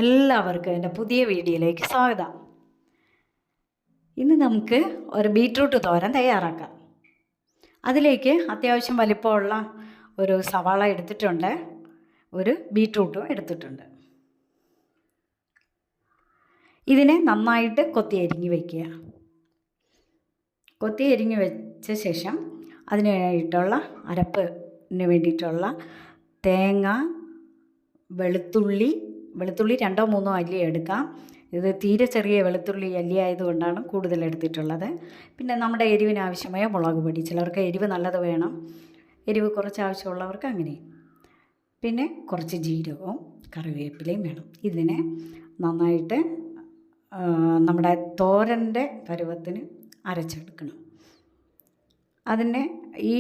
എല്ലാവർക്കും എൻ്റെ പുതിയ വീഡിയോയിലേക്ക് സ്വാഗതം. ഇന്ന് നമുക്ക് ഒരു ബീറ്റ്റൂട്ട് തോരൻ തയ്യാറാക്കാം. അതിലേക്ക് അത്യാവശ്യം വലിപ്പമുള്ള ഒരു സവാള എടുത്തിട്ടുണ്ട്, ഒരു ബീറ്റ്റൂട്ടും എടുത്തിട്ടുണ്ട്. ഇതിനെ നന്നായിട്ട് കൊത്തി അരിഞ്ഞ് വയ്ക്കുക. കൊത്തി അരിഞ്ഞ് വെച്ച ശേഷം അതിനായിട്ടുള്ള അരപ്പിന് വേണ്ടിയിട്ടുള്ള തേങ്ങ, വെളുത്തുള്ളി 2-3 അല്ലി എടുക്കാം. ഇത് തീരെ ചെറിയ വെളുത്തുള്ളി അല്ലി ആയതുകൊണ്ടാണ് കൂടുതൽ എടുത്തിട്ടുള്ളത്. പിന്നെ നമ്മുടെ എരിവിന് ആവശ്യമായ മുളക് പൊടി, ചിലർക്ക് എരിവ് നല്ലത് വേണം, എരിവ് കുറച്ച് ആവശ്യമുള്ളവർക്ക് അങ്ങനെ. പിന്നെ കുറച്ച് ജീരകവും കറിവേപ്പിലയും വേണം. ഇതിനെ നന്നായിട്ട് നമ്മുടെ തോരൻ്റെ പരുവത്തിന് അരച്ചെടുക്കണം. അതിനെ ഈ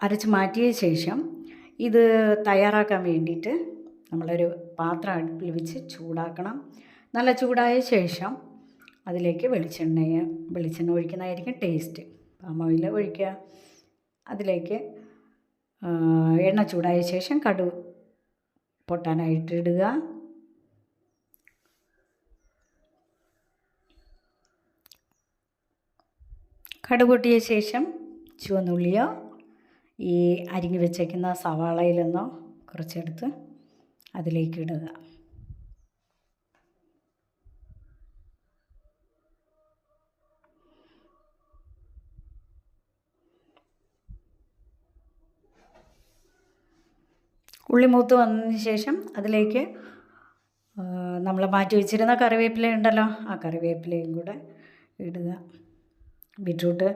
അരച്ച് മാറ്റിയ ശേഷം ഇത് തയ്യാറാക്കാൻ വേണ്ടിയിട്ട് നമ്മളൊരു പാത്രം അടുപ്പിൽ വെച്ച് ചൂടാക്കണം. നല്ല ചൂടായ ശേഷം അതിലേക്ക് വെളിച്ചെണ്ണ ഒഴിക്കുന്നതായിരിക്കും ടേസ്റ്റ്. പാം ഓയിൽ ഒഴിക്കുക. അതിലേക്ക് എണ്ണ ചൂടായ ശേഷം കടുക് പൊട്ടാനായിട്ട് ഇടുക. കടുക് പൊട്ടിയ ശേഷം ചുവന്നുള്ളിയോ ഈ അരിഞ്ഞു വെച്ചേക്കുന്ന സവാളയിൽ നിന്നോ കുറച്ചെടുത്ത് അതിലേക്ക് ഇടുക. ഉള്ളി മൂത്ത് വന്നതിന് ശേഷം അതിലേക്ക് നമ്മൾ മാറ്റി വെച്ചിരുന്ന കറിവേപ്പില ഉണ്ടല്ലോ, ആ കറിവേപ്പിലയും കൂടെ ഇടുക. ബീറ്റ്റൂട്ട്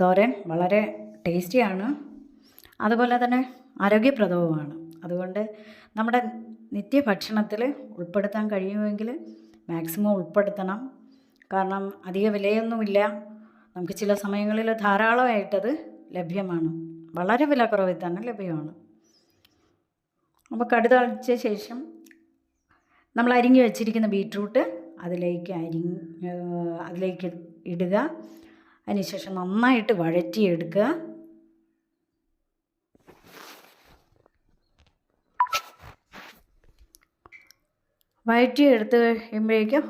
തോരൻ വളരെ ടേസ്റ്റിയാണ്, അതുപോലെ തന്നെ ആരോഗ്യപ്രദവുമാണ്. അതുകൊണ്ട് നമ്മുടെ നിത്യഭക്ഷണത്തിൽ ഉൾപ്പെടുത്താൻ കഴിയുമെങ്കിൽ മാക്സിമം ഉൾപ്പെടുത്തണം. കാരണം അധിക വിലയൊന്നുമില്ല, നമുക്ക് ചില സമയങ്ങളിൽ ധാരാളമായിട്ടത് ലഭ്യമാണ്, വളരെ വിലക്കുറവിൽ തന്നെ ലഭ്യമാണ്. അപ്പോൾ കടുക് തളിച്ച ശേഷം നമ്മൾ അരിഞ്ഞു വെച്ചിരിക്കുന്ന ബീറ്റ്റൂട്ട് അതിലേക്ക് ഇടുക. അതിനുശേഷം നന്നായിട്ട് വഴറ്റിയെടുക്കുക. വഴറ്റിയെടുത്ത് കഴിയുമ്പോഴേക്കും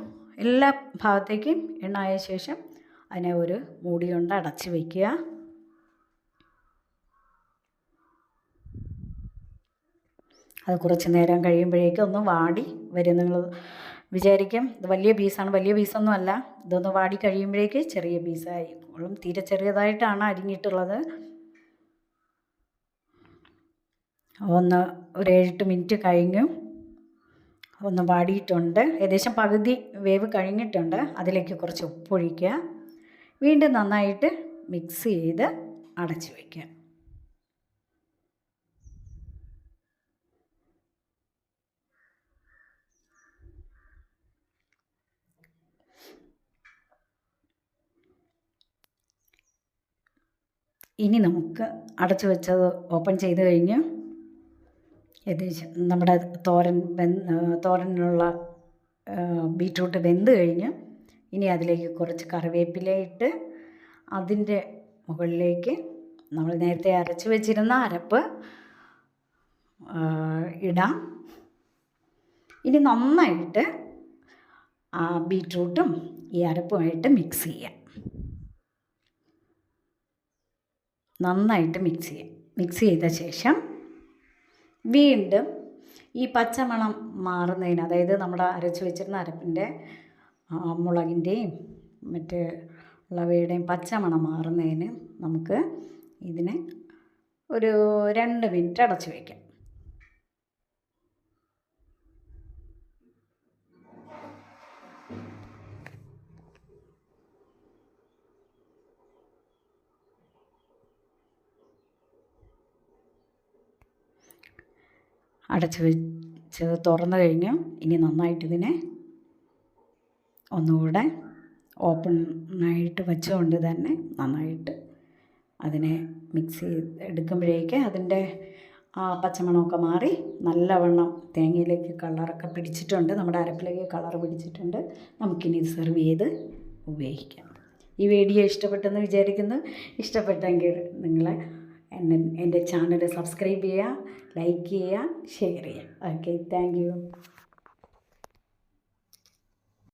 എല്ലാ ഭാഗത്തേക്കും എണ്ണ ആയ ശേഷം അതിനെ ഒരു മൂടി കൊണ്ട് അടച്ച് വയ്ക്കുക. അത് കുറച്ച് നേരം കഴിയുമ്പോഴേക്കും ഒന്ന് വാടി വരും. നിങ്ങൾ വിചാരിക്കും ഇത് വലിയ പീസാണ്, വലിയ പീസൊന്നും അല്ല. ഇതൊന്ന് വാടി കഴിയുമ്പോഴേക്ക് ചെറിയ പീസായിക്കോളും. തീരെ ചെറിയതായിട്ടാണ് അരിഞ്ഞിട്ടുള്ളത്. ഒരു 7-8 മിനിറ്റ് കഴിഞ്ഞു, ഒന്ന് വാടിയിട്ടുണ്ട്. ഏകദേശം പകുതി വേവ് കഴിഞ്ഞിട്ടുണ്ട്. അതിലേക്ക് കുറച്ച് ഉപ്പൊഴിക്കുക. വീണ്ടും നന്നായിട്ട് മിക്സ് ചെയ്ത് അടച്ച് വയ്ക്കുക. ഇനി നമുക്ക് അടച്ചു വെച്ചത് ഓപ്പൺ ചെയ്ത് കഴിഞ്ഞ് ഏകദേശം നമ്മുടെ തോരനുള്ള ബീറ്റ്റൂട്ട് വെന്ത് കഴിഞ്ഞ് ഇനി അതിലേക്ക് കുറച്ച് കറിവേപ്പില ഇട്ട് അതിൻ്റെ മുകളിലേക്ക് നമ്മൾ നേരത്തെ അരച്ച് വെച്ചിരുന്ന അരപ്പ് ഇടാം. ഇനി നന്നായിട്ട് ആ ബീറ്റ്റൂട്ടും ഈ അരപ്പുമായിട്ട് മിക്സ് ചെയ്യാം. നന്നായിട്ട് മിക്സ് ചെയ്ത ശേഷം വീണ്ടും ഈ പച്ചമണം മാറുന്നതിന്, അതായത് നമ്മുടെ അരച്ച് വെച്ചിരുന്ന അരപ്പിൻ്റെ മുളകിൻ്റെയും മറ്റ് ഉള്ളവയുടെയും പച്ചമണം മാറുന്നതിന് നമുക്ക് ഇതിനെ ഒരു 2 മിനിറ്റ് അടച്ച് വയ്ക്കാം. അടച്ച് വെച്ച് തുറന്നു കഴിഞ്ഞ് ഇനി നന്നായിട്ട് ഇതിനെ ഒന്നുകൂടെ ഓപ്പണായിട്ട് വെച്ചുകൊണ്ട് തന്നെ നന്നായിട്ട് അതിനെ മിക്സ് എടുക്കുമ്പോഴേക്ക് അതിൻ്റെ ആ പച്ചമണമൊക്കെ മാറി നല്ലവണ്ണം തേങ്ങയിലേക്ക് കളറൊക്കെ പിടിച്ചിട്ടുണ്ട്, നമ്മുടെ അരപ്പിലേക്ക് കളർ പിടിച്ചിട്ടുണ്ട്. നമുക്കിനി ഇത് സെർവ് ചെയ്ത് ഉപയോഗിക്കാം. ഈ വീഡിയോ ഇഷ്ടപ്പെട്ടെന്ന് വിചാരിക്കുന്നു. ഇഷ്ടപ്പെട്ടെങ്കിൽ നിങ്ങൾ എൻ്റെ ചാനൽ സബ്സ്ക്രൈബ് ചെയ്യുക, ലൈക്ക് ചെയ്യുക, ഷെയർ ചെയ്യുക. Okay, thank you.